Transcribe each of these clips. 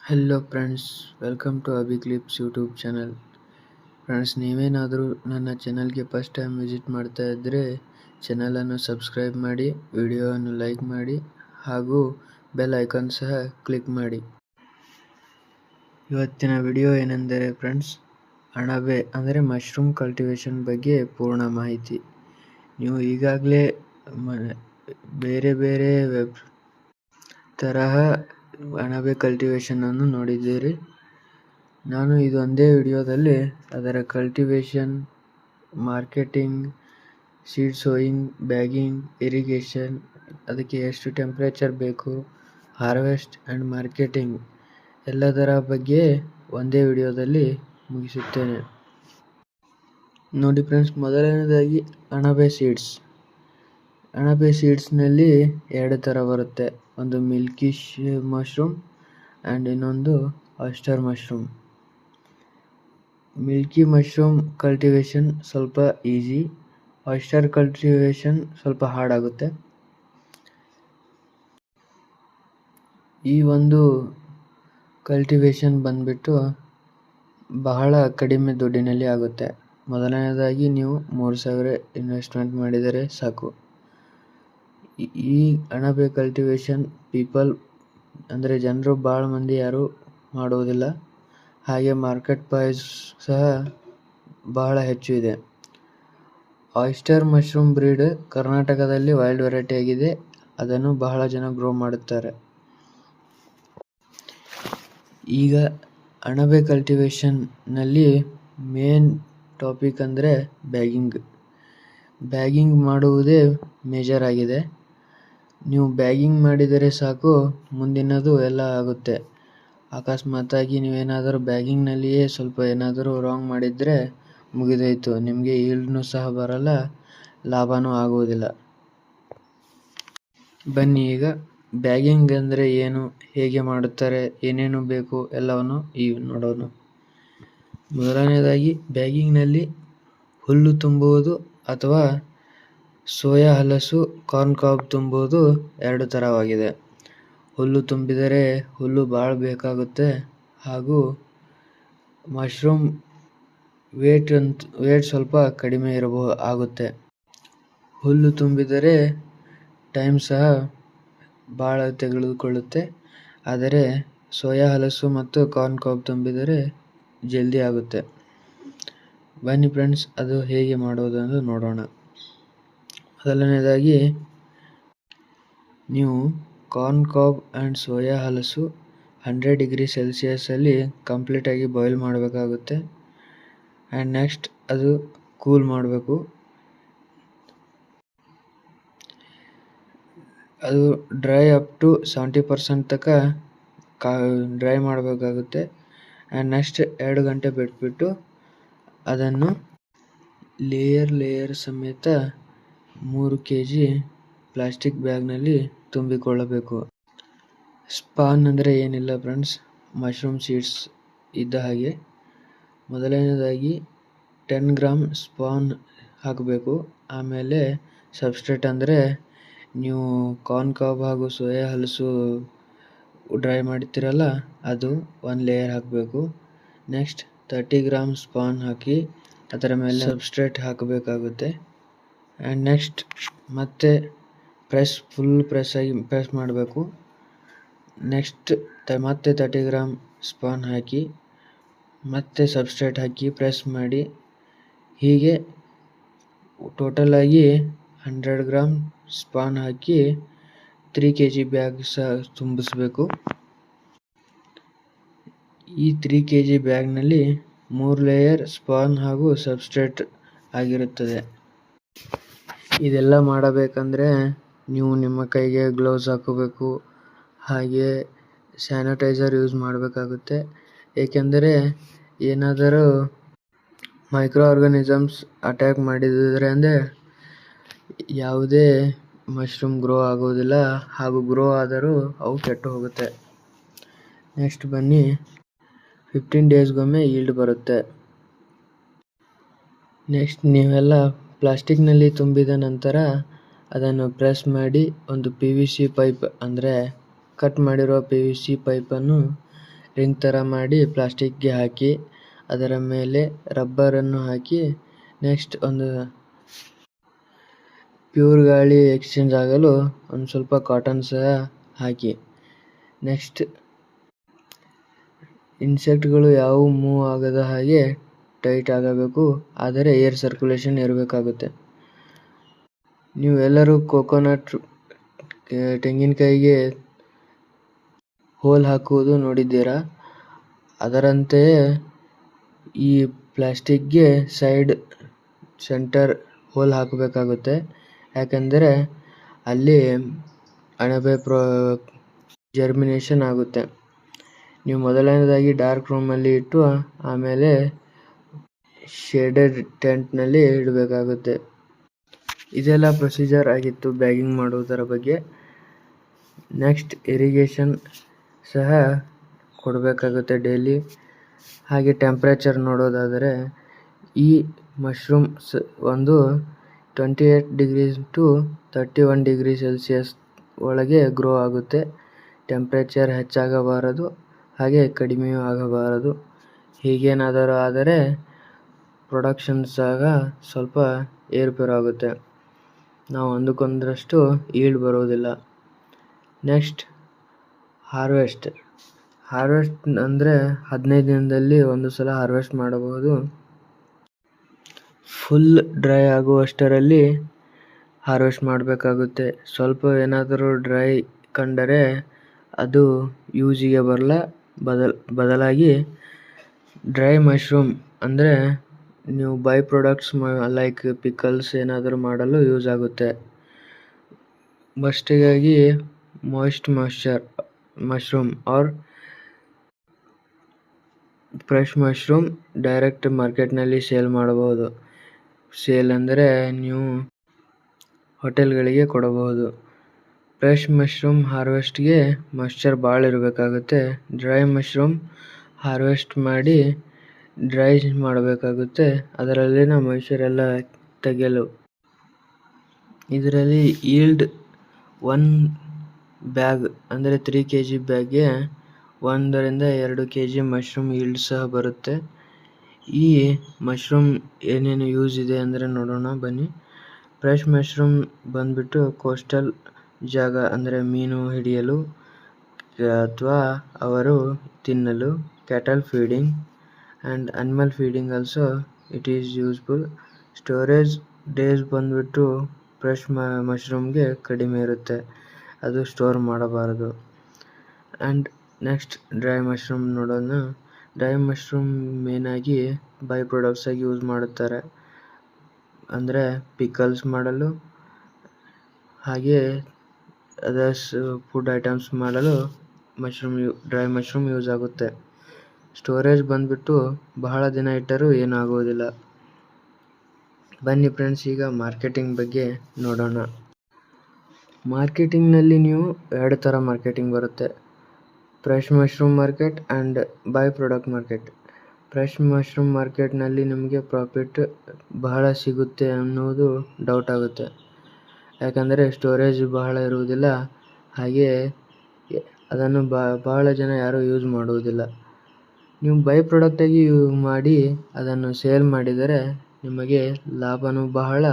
Hello friends, welcome to Abhi clips YouTube channel. Friends, ನೀವೇನಾದರೂ ನನ್ನ ಚಾನಲ್ಗೆ ಫಸ್ಟ್ ಟೈಮ್ ವಿಸಿಟ್ ಮಾಡ್ತಾ ಇದ್ದರೆ ಚಾನಲನ್ನು ಸಬ್ಸ್ಕ್ರೈಬ್ ಮಾಡಿ, ವಿಡಿಯೋವನ್ನು ಲೈಕ್ ಮಾಡಿ ಹಾಗೂ ಬೆಲ್ ಐಕಾನ್ ಸಹ ಕ್ಲಿಕ್ ಮಾಡಿ. ಇವತ್ತಿನ ವಿಡಿಯೋ ಏನೆಂದರೆ ಫ್ರೆಂಡ್ಸ್, ಅಣಬೆ ಅಂದರೆ ಮಶ್ರೂಮ್ ಕಲ್ಟಿವೇಷನ್ ಬಗ್ಗೆ ಪೂರ್ಣ ಮಾಹಿತಿ. ನೀವು ಈಗಾಗಲೇ ಬೇರೆ ಬೇರೆ ತರಹ ಅಣಬೆ ಕಲ್ಟಿವೇಷನನ್ನು ನೋಡಿದ್ದೀರಿ. ನಾನು ಇದೊಂದೇ ವಿಡಿಯೋದಲ್ಲಿ ಅದರ cultivation, marketing, seed sowing, bagging, irrigation, ಅದಕ್ಕೆ ಎಷ್ಟು ಟೆಂಪ್ರೇಚರ್ ಬೇಕು, ಹಾರ್ವೆಸ್ಟ್ ಆ್ಯಂಡ್ ಮಾರ್ಕೆಟಿಂಗ್ ಎಲ್ಲದರ ಬಗ್ಗೆ ಒಂದೇ ವಿಡಿಯೋದಲ್ಲಿ ಮುಗಿಸುತ್ತೇನೆ. ನೋಡಿ ಫ್ರೆಂಡ್ಸ್, ಮೊದಲನೇದಾಗಿ ಅಣಬೆ ಸೀಡ್ಸ್. ಅಣಬೆ ಸೀಡ್ಸ್ನಲ್ಲಿ ಎರಡು ಥರ ಬರುತ್ತೆ. ಒಂದು ಮಿಲ್ಕಿ ಮಶ್ರೂಮ್ ಆ್ಯಂಡ್ ಇನ್ನೊಂದು oyster mushroom. Milky mushroom cultivation ಸ್ವಲ್ಪ ಈಸಿ, ಆಯಿಸ್ಟರ್ ಕಲ್ಟಿವೇಷನ್ ಸ್ವಲ್ಪ ಹಾರ್ಡ್ ಆಗುತ್ತೆ. ಈ ಒಂದು ಕಲ್ಟಿವೇಷನ್ ಬಂದ್ಬಿಟ್ಟು ಬಹಳ ಕಡಿಮೆ ದುಡ್ಡಿನಲ್ಲಿ ಆಗುತ್ತೆ. ಮೊದಲನೇದಾಗಿ ನೀವು 3,000 ಇನ್ವೆಸ್ಟ್ಮೆಂಟ್ ಮಾಡಿದರೆ ಸಾಕು. ಈ ಅಣಬೆ ಕಲ್ಟಿವೇಷನ್ ಅಂದರೆ ಜನರು ಭಾಳ ಮಂದಿ ಯಾರೂ ಮಾಡುವುದಿಲ್ಲ. ಹಾಗೆ ಮಾರ್ಕೆಟ್ ಪ್ರೈಸ್ ಸಹ ಬಹಳ ಹೆಚ್ಚು ಇದೆ. ಆಯಿಸ್ಟರ್ ಮಶ್ರೂಮ್ ಬ್ರೀಡ್ ಕರ್ನಾಟಕದಲ್ಲಿ ವೈಲ್ಡ್ ವೆರೈಟಿ ಆಗಿದೆ. ಅದನ್ನು ಬಹಳ ಜನ ಗ್ರೋ ಮಾಡುತ್ತಾರೆ. ಈಗ ಅಣಬೆ ಕಲ್ಟಿವೇಷನ್ನಲ್ಲಿ ಮೇನ್ ಟಾಪಿಕ್ ಅಂದರೆ ಬ್ಯಾಗಿಂಗ್ ಮಾಡುವುದೇ ಮೇಜರ್ ಆಗಿದೆ. ನೀವು ಬ್ಯಾಗಿಂಗ್ ಮಾಡಿದರೆ ಸಾಕು, ಮುಂದಿನದು ಎಲ್ಲ ಆಗುತ್ತೆ. ಅಕಸ್ಮಾತಾಗಿ ನೀವೇನಾದರೂ ಬ್ಯಾಗಿಂಗ್ನಲ್ಲಿಯೇ ಸ್ವಲ್ಪ ಏನಾದರೂ ರಾಂಗ್ ಮಾಡಿದರೆ ಮುಗಿದೋಯ್ತು. ನಿಮಗೆ ಈಲ್ಡ್ನೂ ಸಹ ಬರಲ್ಲ, ಲಾಭನೂ ಆಗುವುದಿಲ್ಲ. ಬನ್ನಿ ಈಗ ಬ್ಯಾಗಿಂಗ್ ಅಂದರೆ ಏನು, ಹೇಗೆ ಮಾಡುತ್ತಾರೆ, ಏನೇನು ಬೇಕು ಎಲ್ಲವನ್ನು ಈಗ ನೋಡೋಣ. ಮೊದಲನೇದಾಗಿ ಬ್ಯಾಗಿಂಗ್ನಲ್ಲಿ ಹುಲ್ಲು ತುಂಬುವುದು ಅಥವಾ ಸೋಯಾ ಹಲಸು, ಕಾರ್ನ್ ಕಾಬ್ ತುಂಬುವುದು ಎರಡು ಥರವಾಗಿದೆ. ಹುಲ್ಲು ತುಂಬಿದರೆ ಹುಲ್ಲು ಭಾಳ ಬೇಕಾಗುತ್ತೆ ಹಾಗೂ ಮಶ್ರೂಮ್ ವೇಟ್ ಸ್ವಲ್ಪ ಕಡಿಮೆ ಆಗುತ್ತೆ. ಹುಲ್ಲು ತುಂಬಿದರೆ ಟೈಮ್ ಸಹ ಭಾಳ ತೆಗೆದುಕೊಳ್ಳುತ್ತೆ. ಆದರೆ ಸೋಯಾ ಹಲಸು ಮತ್ತು ಕಾರ್ನ್ ಕಾಬ್ ತುಂಬಿದರೆ ಜಲ್ದಿ ಆಗುತ್ತೆ. ಬನ್ನಿ ಫ್ರೆಂಡ್ಸ್, ಅದು ಹೇಗೆ ಮಾಡೋದೆಂದು ನೋಡೋಣ. ಮೊದಲನೇದಾಗಿ ನೀವು ಕಾರ್ನ್ ಕಾಬ್ ಆ್ಯಂಡ್ ಸೋಯಾ ಹಲಸು 100 ಡಿಗ್ರಿ ಸೆಲ್ಸಿಯಸ್ಸಲ್ಲಿ ಕಂಪ್ಲೀಟಾಗಿ ಬಾಯ್ಲ್ ಮಾಡಬೇಕಾಗುತ್ತೆ. ಆ್ಯಂಡ್ ನೆಕ್ಸ್ಟ್ ಅದು ಕೂಲ್ ಮಾಡಬೇಕು. ಅದು ಡ್ರೈ ಅಪ್ ಟು 70% ತನಕ ಡ್ರೈ ಮಾಡಬೇಕಾಗುತ್ತೆ. ಆ್ಯಂಡ್ ನೆಕ್ಸ್ಟ್ 2 ಗಂಟೆ ಬಿಟ್ಬಿಟ್ಟು ಅದನ್ನು ಲೇಯರ್ ಸಮೇತ 3 kg ಪ್ಲಾಸ್ಟಿಕ್ ಬ್ಯಾಗ್ನಲ್ಲಿ ತುಂಬಿಕೊಳ್ಳಬೇಕು. ಸ್ಪಾನ್ ಅಂದರೆ ಏನಿಲ್ಲ ಫ್ರೆಂಡ್ಸ್, ಮಶ್ರೂಮ್ ಸೀಡ್ಸ್ ಇದ್ದ ಹಾಗೆ. ಮೊದಲನೇದಾಗಿ 10 ಗ್ರಾಮ್ ಸ್ಪಾನ್ ಹಾಕಬೇಕು. ಆಮೇಲೆ ಸಬ್ಸ್ಟ್ರೇಟ್ ಅಂದರೆ ನೀವು ಕಾರ್ನ್ ಕಾಬ್ ಹಾಗೂ ಸೋಯಾ ಹಲಸು ಡ್ರೈ ಮಾಡ್ತೀರಲ್ಲ, ಅದು 1 ಲೇಯರ್ ಹಾಕಬೇಕು. ನೆಕ್ಸ್ಟ್ 30 ಗ್ರಾಮ್ ಸ್ಪಾನ್ ಹಾಕಿ ಅದರ ಮೇಲೆ ಸಬ್ಸ್ಟ್ರೇಟ್ ಹಾಕಬೇಕಾಗುತ್ತೆ. ಆ್ಯಂಡ್ ನೆಕ್ಸ್ಟ್ ಮತ್ತೆ ಫುಲ್ ಪ್ರೆಸ್ ಮಾಡಬೇಕು. ನೆಕ್ಸ್ಟ್ ಮತ್ತೆ 30 ಗ್ರಾಮ್ ಸ್ಪಾನ್ ಹಾಕಿ ಮತ್ತೆ ಸಬ್ಸ್ಟ್ರೇಟ್ ಹಾಕಿ ಪ್ರೆಸ್ ಮಾಡಿ, ಹೀಗೆ ಟೋಟಲಾಗಿ 100 ಗ್ರಾಮ್ ಸ್ಪಾನ್ ಹಾಕಿ 3 kg ಬ್ಯಾಗ್ ಸಹ ತುಂಬಿಸಬೇಕು. ಈ 3 kg ಬ್ಯಾಗ್ನಲ್ಲಿ 3 ಲೇಯರ್ ಸ್ಪಾನ್ ಹಾಗೂ ಸಬ್ಸ್ಟ್ರೇಟ್ ಆಗಿರುತ್ತದೆ. ಇದೆಲ್ಲ ಮಾಡಬೇಕಂದ್ರೆ ನೀವು ನಿಮ್ಮ ಕೈಗೆ ಗ್ಲೌಸ್ ಹಾಕೋಬೇಕು, ಹಾಗೆ ಸ್ಯಾನಿಟೈಸರ್ ಯೂಸ್ ಮಾಡಬೇಕಾಗುತ್ತೆ. ಏಕೆಂದರೆ ಏನಾದರೂ ಮೈಕ್ರೋ ಆರ್ಗಾನಿಸಮ್ಸ್ ಅಟ್ಯಾಕ್ ಮಾಡಿದರೆ ಅಂದರೆ ಯಾವುದೇ ಮಶ್ರೂಮ್ ಗ್ರೋ ಆಗೋದಿಲ್ಲ, ಹಾಗೂ ಗ್ರೋ ಆದರೂ ಅವು ಕೆಟ್ಟು ಹೋಗುತ್ತೆ. ನೆಕ್ಸ್ಟ್ ಬನ್ನಿ, 15 ಡೇಸ್ಗೊಮ್ಮೆ ಈಲ್ಡ್ ಬರುತ್ತೆ. ನೆಕ್ಸ್ಟ್ ನೀವೆಲ್ಲ ಪ್ಲಾಸ್ಟಿಕ್ನಲ್ಲಿ ತುಂಬಿದ ನಂತರ ಅದನ್ನು ಪ್ರೆಸ್ ಮಾಡಿ ಒಂದು PVC ಪೈಪ್ ಅಂದರೆ ಕಟ್ ಮಾಡಿರೋ PVC ಪೈಪನ್ನು ರಿಂಗ್ ಥರ ಮಾಡಿ ಪ್ಲಾಸ್ಟಿಕ್ಗೆ ಹಾಕಿ ಅದರ ಮೇಲೆ ರಬ್ಬರನ್ನು ಹಾಕಿ ನೆಕ್ಸ್ಟ್ ಒಂದು ಪ್ಯೂರ್ ಗಾಳಿ ಎಕ್ಸ್ಚೇಂಜ್ ಆಗಲು ಒಂದು ಸ್ವಲ್ಪ ಕಾಟನ್ ಸಹ ಹಾಕಿ ನೆಕ್ಸ್ಟ್ ಇನ್ಸೆಕ್ಟ್ಗಳು ಯಾವುವು ಮೂವ್ ಆಗದ ಹಾಗೆ ಟೈಟ್ ಆಗಬೇಕು, ಆದರೆ ಏರ್ ಸರ್ಕ್ಯುಲೇಷನ್ ಇರಬೇಕಾಗುತ್ತೆ. ನೀವು ಎಲ್ಲರೂ ಕೋಕೋನಟ್ ತೆಂಗಿನಕಾಯಿಗೆ ಹೋಲ್ ಹಾಕುವುದು ನೋಡಿದ್ದೀರಾ? ಅದರಂತೆಯೇ ಈ ಪ್ಲಾಸ್ಟಿಕ್ಗೆ ಸೆಂಟರ್ ಹೋಲ್ ಹಾಕಬೇಕಾಗುತ್ತೆ. ಯಾಕಂದರೆ ಅಲ್ಲಿ ಅಣಬೆ ಜರ್ಮಿನೇಷನ್ ಆಗುತ್ತೆ. ನೀವು ಮೊದಲನೇದಾಗಿ ಡಾರ್ಕ್ ರೂಮಲ್ಲಿ ಇಟ್ಟು ಆಮೇಲೆ ಶೇಡೆಡ್ ಟೆಂಟ್ನಲ್ಲಿ ಇಡಬೇಕಾಗುತ್ತೆ. ಇದೆಲ್ಲ ಪ್ರೊಸೀಜರ್ ಆಗಿತ್ತು ಬ್ಯಾಗಿಂಗ್ ಮಾಡುವುದರ ಬಗ್ಗೆ. ನೆಕ್ಸ್ಟ್ ಇರಿಗೇಷನ್ ಸಹ ಕೊಡಬೇಕಾಗುತ್ತೆ ಡೈಲಿ. ಹಾಗೆ ಟೆಂಪ್ರೇಚರ್ ನೋಡೋದಾದರೆ ಈ ಮಶ್ರೂಮ್ಸ್ ಒಂದು 28 ಡಿಗ್ರೀಸ್ ಟು 31 ಡಿಗ್ರಿ ಸೆಲ್ಸಿಯಸ್ ಒಳಗೆ ಗ್ರೋ ಆಗುತ್ತೆ. ಟೆಂಪ್ರೇಚರ್ ಹೆಚ್ಚಾಗಬಾರದು, ಹಾಗೆ ಕಡಿಮೆಯೂ ಆಗಬಾರದು. ಹೀಗೇನಾದರೂ ಆದರೆ ಪ್ರೊಡಕ್ಷನ್ ಸಹ ಸ್ವಲ್ಪ ಏರುಪೇರು ಆಗುತ್ತೆ. ನಾವು ಅಂದುಕೊಂಡಷ್ಟು ಈಲ್ಡ್ ಬರೋದಿಲ್ಲ. ನೆಕ್ಸ್ಟ್ ಹಾರ್ವೆಸ್ಟ್ ಅಂದರೆ 15 ದಿನದಲ್ಲಿ ಒಂದು ಸಲ ಹಾರ್ವೆಸ್ಟ್ ಮಾಡಬಹುದು. ಫುಲ್ ಡ್ರೈ ಆಗುವಷ್ಟರಲ್ಲಿ ಹಾರ್ವೆಸ್ಟ್ ಮಾಡಬೇಕಾಗುತ್ತೆ. ಸ್ವಲ್ಪ ಏನಾದರೂ ಡ್ರೈ ಕಂಡರೆ ಅದು ಯೂಸಿಗೆ ಬರಲ್ಲ. ಬದಲಾಗಿ ಡ್ರೈ ಮಶ್ರೂಮ್ ಅಂದರೆ ನೀವು ಬೈ ಪ್ರಾಡಕ್ಟ್ಸ್ ಲೈಕ್ ಪಿಕಲ್ಸ್ ಏನಾದರೂ ಮಾಡಲು ಯೂಸ್ ಆಗುತ್ತೆ. ಫಸ್ಟಿಗಾಗಿ moist mushroom or fresh mushroom direct ಮಾರ್ಕೆಟ್ನಲ್ಲಿ ಸೇಲ್ ಮಾಡಬಹುದು. ಸೇಲ್ ಅಂದರೆ ನೀವು ಹೋಟೆಲ್ಗಳಿಗೆ ಕೊಡಬಹುದು. ಫ್ರೆಶ್ ಮಶ್ರೂಮ್ ಹಾರ್ವೆಸ್ಟ್ಗೆ ಮಾಯ್ಶ್ಚರ್ ಭಾಳ ಇರಬೇಕಾಗುತ್ತೆ. ಡ್ರೈ ಮಶ್ರೂಮ್ ಹಾರ್ವೆಸ್ಟ್ ಮಾಡಿ ಡ್ರೈ ಮಾಡಬೇಕಾಗುತ್ತೆ, ಅದರಲ್ಲಿನ ಮಾಯ್ಶ್ಚರ್ ಎಲ್ಲ ತೆಗೆಯಲು. ಇದರಲ್ಲಿ ಈಲ್ಡ್ 1 ಬ್ಯಾಗ್ ಅಂದರೆ 3 kg ಬ್ಯಾಗ್ಗೆ 1 ರಿಂದ 2 kg ಮಶ್ರೂಮ್ ಈಲ್ಡ್ ಸಹ ಬರುತ್ತೆ. ಈ ಮಶ್ರೂಮ್ ಏನೇನು ಯೂಸ್ ಇದೆ ಅಂದರೆ ನೋಡೋಣ ಬನ್ನಿ. ಫ್ರೆಶ್ ಮಶ್ರೂಮ್ ಬಂದ್ಬಿಟ್ಟು ಕೋಸ್ಟಲ್ ಜಾಗ ಅಂದರೆ ಮೀನು ಹಿಡಿಯಲು ಅಥವಾ ಅವರು ತಿನ್ನಲು, cattle feeding and animal feeding also it is useful. Storage days ಬಂದ್ಬಿಟ್ಟು ಫ್ರೆಶ್ ಮಶ್ರೂಮ್ಗೆ ಕಡಿಮೆ ಇರುತ್ತೆ, ಅದು ಸ್ಟೋರ್ ಮಾಡಬಾರದು. ಆ್ಯಂಡ್ ನೆಕ್ಸ್ಟ್ ಡ್ರೈ ಮಶ್ರೂಮ್ ನೋಡೋಣ. ಡ್ರೈ ಮಶ್ರೂಮ್ ಮೇನಾಗಿ ಬೈ ಪ್ರಾಡಕ್ಟ್ಸ್ ಆಗಿ ಯೂಸ್ ಮಾಡುತ್ತಾರೆ, ಅಂದರೆ ಪಿಕಲ್ಸ್ ಮಾಡಲು ಹಾಗೆ ಅದರ್ಸ್ ಫುಡ್ ಐಟಮ್ಸ್ ಮಾಡಲು ಡ್ರೈ ಮಶ್ರೂಮ್ ಯೂಸ್ ಆಗುತ್ತೆ. ಸ್ಟೋರೇಜ್ ಬಂದ್ಬಿಟ್ಟು ಬಹಳ ದಿನ ಇಟ್ಟರೂ ಏನೂ ಆಗೋದಿಲ್ಲ. ಬನ್ನಿ ಫ್ರೆಂಡ್ಸ್, ಈಗ ಮಾರ್ಕೆಟಿಂಗ್ ಬಗ್ಗೆ ನೋಡೋಣ. ಮಾರ್ಕೆಟಿಂಗ್ನಲ್ಲಿ ನೀವು 2 ಥರ ಮಾರ್ಕೆಟಿಂಗ್ ಬರುತ್ತೆ. Fresh mushroom market and by product market. Fresh mushroom ಮಾರ್ಕೆಟ್ನಲ್ಲಿ ನಿಮಗೆ ಪ್ರಾಫಿಟ್ ಬಹಳ ಸಿಗುತ್ತೆ ಅನ್ನೋದು ಡೌಟ್ ಆಗುತ್ತೆ. ಯಾಕಂದರೆ ಸ್ಟೋರೇಜ್ ಬಹಳ ಇರುವುದಿಲ್ಲ, ಹಾಗೆ ಅದನ್ನು ಬಹಳ ಜನ ಯಾರೂ ಯೂಸ್ ಮಾಡುವುದಿಲ್ಲ. ನೀವು ಬೈ ಪ್ರಾಡಕ್ಟಾಗಿ ಮಾಡಿ ಅದನ್ನು ಸೇಲ್ ಮಾಡಿದರೆ ನಿಮಗೆ ಲಾಭನೂ ಬಹಳ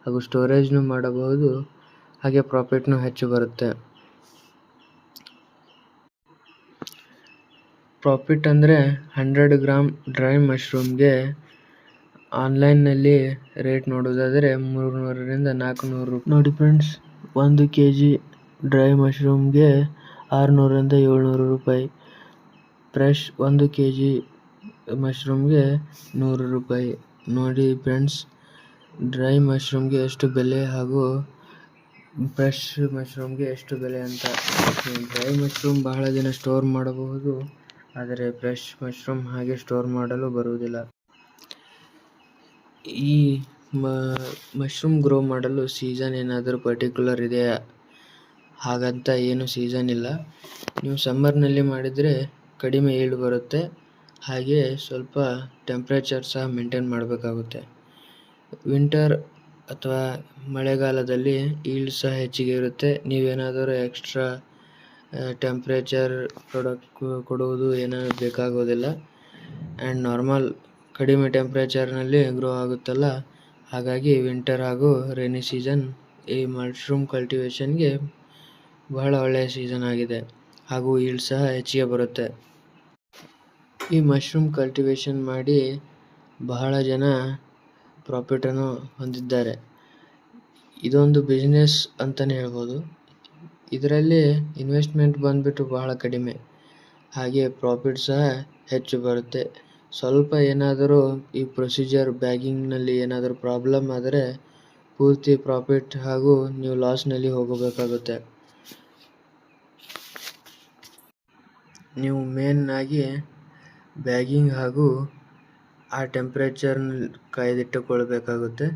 ಹಾಗೂ ಸ್ಟೋರೇಜ್ನೂ ಮಾಡಬಹುದು, ಹಾಗೆ ಪ್ರಾಫಿಟ್ನೂ ಹೆಚ್ಚು ಬರುತ್ತೆ. ಪ್ರಾಫಿಟ್ ಅಂದರೆ 100 ಗ್ರಾಮ್ ಡ್ರೈ ಮಶ್ರೂಮ್ಗೆ ಆನ್ಲೈನ್ನಲ್ಲಿ ರೇಟ್ ನೋಡೋದಾದರೆ 300 ರಿಂದ 400 ರೂಪಾಯಿ. ನೋಡಿ ಫ್ರೆಂಡ್ಸ್, 1 kg ಡ್ರೈ ಮಶ್ರೂಮ್ಗೆ 600 ರಿಂದ 700 ರೂಪಾಯಿ. ಫ್ರೆಶ್ 1 kg ಮಶ್ರೂಮ್ಗೆ 100 ರೂಪಾಯಿ. ನೋಡಿ ಫ್ರೆಂಡ್ಸ್, ಡ್ರೈ ಮಶ್ರೂಮ್ಗೆ ಎಷ್ಟು ಬೆಲೆ ಹಾಗೂ ಫ್ರೆಶ್ ಮಶ್ರೂಮ್ಗೆ ಎಷ್ಟು ಬೆಲೆ ಅಂತ. ಡ್ರೈ ಮಶ್ರೂಮ್ ಬಹಳ ದಿನ ಸ್ಟೋರ್ ಮಾಡಬಹುದು, ಆದರೆ ಫ್ರೆಶ್ ಮಶ್ರೂಮ್ ಹಾಗೆ ಸ್ಟೋರ್ ಮಾಡಲು ಬರುವುದಿಲ್ಲ. ಈ ಮಶ್ರೂಮ್ ಗ್ರೋ ಮಾಡಲು ಸೀಸನ್ ಏನಾದರೂ ಪರ್ಟಿಕ್ಯುಲರ್ ಇದೆಯಾ? ಹಾಗಂತ ಏನು ಸೀಸನ್ ಇಲ್ಲ. ನೀವು ಸಮ್ಮರ್ನಲ್ಲಿ ಮಾಡಿದರೆ ಕಡಿಮೆ ಈಲ್ಡ್ ಬರುತ್ತೆ, ಹಾಗೆ ಸ್ವಲ್ಪ ಟೆಂಪ್ರೇಚರ್ ಸಹ ಮೇಂಟೈನ್ ಮಾಡಬೇಕಾಗುತ್ತೆ. ವಿಂಟರ್ ಅಥವಾ ಮಳೆಗಾಲದಲ್ಲಿ ಈಲ್ಡ್ ಸಹ ಹೆಚ್ಚಿಗೆ ಇರುತ್ತೆ. ನೀವೇನಾದರೂ ಎಕ್ಸ್ಟ್ರಾ ಟೆಂಪ್ರೇಚರ್ ಪ್ರಾಡಕ್ಟ್ ಕೊಡುವುದು ಏನೂ ಬೇಕಾಗೋದಿಲ್ಲ. ಆ್ಯಂಡ್ ನಾರ್ಮಲ್ ಕಡಿಮೆ ಟೆಂಪ್ರೇಚರ್ನಲ್ಲಿ ಗ್ರೋ ಆಗುತ್ತಲ್ಲ, ಹಾಗಾಗಿ ವಿಂಟರ್ ಹಾಗೂ ರೈನಿ ಸೀಸನ್ ಈ ಮಶ್ರೂಮ್ ಕಲ್ಟಿವೇಷನ್ಗೆ ಬಹಳ ಒಳ್ಳೆಯ ಸೀಸನ್ ಆಗಿದೆ ಹಾಗೂ ಈಲ್ಡ್ ಸಹ ಹೆಚ್ಚಿಗೆ ಬರುತ್ತೆ. ಈ ಮಶ್ರೂಮ್ ಕಲ್ಟಿವೇಷನ್ ಮಾಡಿ ಬಹಳ ಜನ ಪ್ರಾಫಿಟನ್ನು ಹೊಂದಿದ್ದಾರೆ. ಇದೊಂದು ಬಿಸ್ನೆಸ್ ಅಂತಲೇ ಹೇಳ್ಬೋದು. ಇದರಲ್ಲಿ ಇನ್ವೆಸ್ಟ್ಮೆಂಟ್ ಬಂದುಬಿಟ್ಟು ಬಹಳ ಕಡಿಮೆ, ಹಾಗೆ ಪ್ರಾಫಿಟ್ ಸಹ ಹೆಚ್ಚು ಬರುತ್ತೆ. ಸ್ವಲ್ಪ ಏನಾದರೂ ಈ ಪ್ರೊಸೀಜರ್ ಬ್ಯಾಗಿಂಗ್ನಲ್ಲಿ ಏನಾದರೂ ಪ್ರಾಬ್ಲಮ್ ಆದರೆ ಪೂರ್ತಿ ಪ್ರಾಫಿಟ್ ಹಾಗೂ ನೀವು ಲಾಸ್ನಲ್ಲಿ ಹೋಗಬೇಕಾಗುತ್ತೆ. ನೀವು ಮೇನ್ ಆಗಿ ಬ್ಯಾಗಿಂಗ್ ಹಾಗೂ ಆ ಟೆಂಪ್ರೇಚರ್ನ ಕಾಯ್ದಿಟ್ಟುಕೊಳ್ಬೇಕಾಗುತ್ತೆ.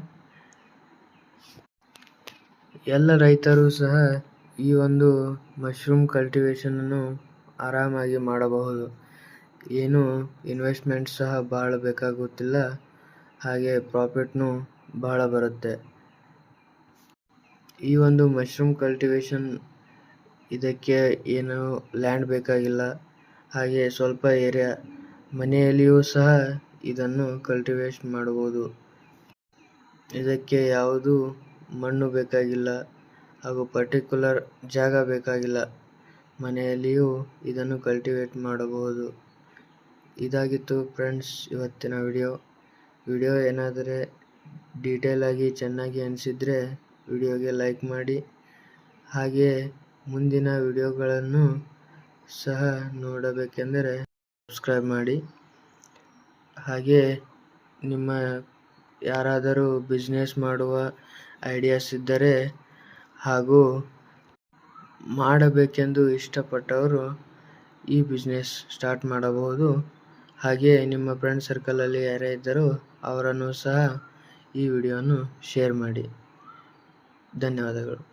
ಎಲ್ಲ ರೈತರು ಸಹ ಈ ಒಂದು ಮಶ್ರೂಮ್ ಕಲ್ಟಿವೇಷನನ್ನು ಆರಾಮಾಗಿ ಮಾಡಬಹುದು. ಏನು ಇನ್ವೆಸ್ಟ್ಮೆಂಟ್ ಸಹ ಭಾಳ ಬೇಕಾಗುತ್ತಿಲ್ಲ, ಹಾಗೆ ಪ್ರಾಫಿಟ್ನೂ ಬಹಳ ಬರುತ್ತೆ. ಈ ಒಂದು ಮಶ್ರೂಮ್ ಕಲ್ಟಿವೇಷನ್ ಇದಕ್ಕೆ ಏನು ಲ್ಯಾಂಡ್ ಬೇಕಾಗಿಲ್ಲ, ಹಾಗೆ ಸ್ವಲ್ಪ ಏರಿಯಾ ಮನೆಯಲ್ಲಿಯೂ ಸಹ ಇದನ್ನು ಕಲ್ಟಿವೇಟ್ ಮಾಡಬಹುದು. ಇದಕ್ಕೆ ಯಾವುದೂ ಮಣ್ಣು ಬೇಕಾಗಿಲ್ಲ ಹಾಗೂ ಪರ್ಟಿಕ್ಯುಲರ್ ಜಾಗ ಬೇಕಾಗಿಲ್ಲ, ಮನೆಯಲ್ಲಿಯೂ ಇದನ್ನು ಕಲ್ಟಿವೇಟ್ ಮಾಡಬಹುದು. ಇದಾಗಿತ್ತು ಫ್ರೆಂಡ್ಸ್ ಇವತ್ತಿನ ವಿಡಿಯೋ ಏನಾದರೆ ಡೀಟೇಲ್ ಆಗಿ ಚೆನ್ನಾಗಿ ಅನಿಸಿದರೆ ವಿಡಿಯೋಗೆ ಲೈಕ್ ಮಾಡಿ, ಹಾಗೆ ಮುಂದಿನ ವಿಡಿಯೋಗಳನ್ನು ಸಹ ನೋಡಬೇಕೆಂದರೆ ಸಬ್ಸ್ಕ್ರೈಬ್ ಮಾಡಿ. ಹಾಗೆ ನಿಮ್ಮ ಯಾರಾದರೂ ಬಿಸ್ನೆಸ್ ಮಾಡುವ ಐಡಿಯಾಸ್ ಇದ್ದರೆ ಹಾಗೂ ಮಾಡಬೇಕೆಂದು ಇಷ್ಟಪಟ್ಟವರು ಈ ಬಿಸ್ನೆಸ್ ಸ್ಟಾರ್ಟ್ ಮಾಡಬಹುದು. ಹಾಗೆ ನಿಮ್ಮ ಫ್ರೆಂಡ್ ಸರ್ಕಲಲ್ಲಿ ಯಾರೇ ಇದ್ದರೂ ಅವರನ್ನು ಸಹ ಈ ವಿಡಿಯೋವನ್ನು ಶೇರ್ ಮಾಡಿ. ಧನ್ಯವಾದಗಳು.